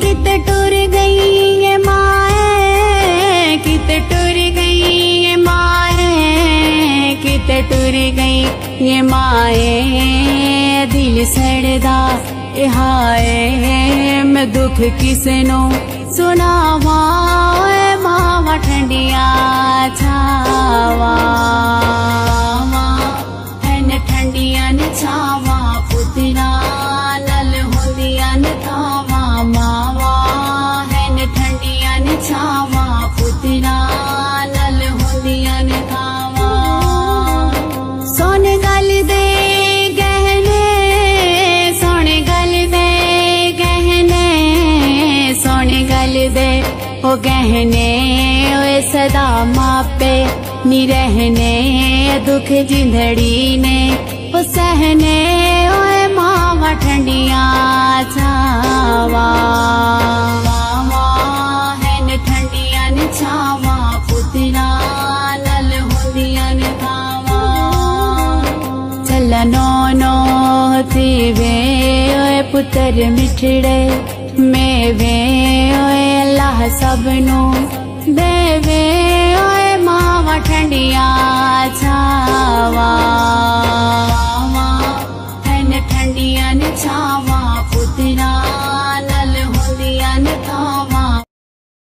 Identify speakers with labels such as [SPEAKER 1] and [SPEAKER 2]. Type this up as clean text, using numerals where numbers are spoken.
[SPEAKER 1] किते टुर गई ये माए, किते टुर गई ये माए, किते टुर गई ये माए। दिल सड़दा ए हाय, मैं दुख किसनू सुनावा, मावा ठंडिया छावा, हैन ठंडिया न छावा, पुतना नल होंदिया न थावा, मावा हैन ठंडिया न छावा, पुतना नल होंदिया न थावा। सोन गल दे गहने, सोन गल दे गहने, सोन गल दे ओ गहने, ओए सदा मापे नी रहने, दुख जिंदड़ी ने ओ सहने, ओए मावा ठंडिया छावा, मावा हैन ठंडिया न छावा, पुतना नल होंदिया न थावा। चला नो नो थीवे ओए पुत्र मिठड़े मेवे, ओए अल्लाह सबनू देवे, ओए मावा ठंडिया छावा।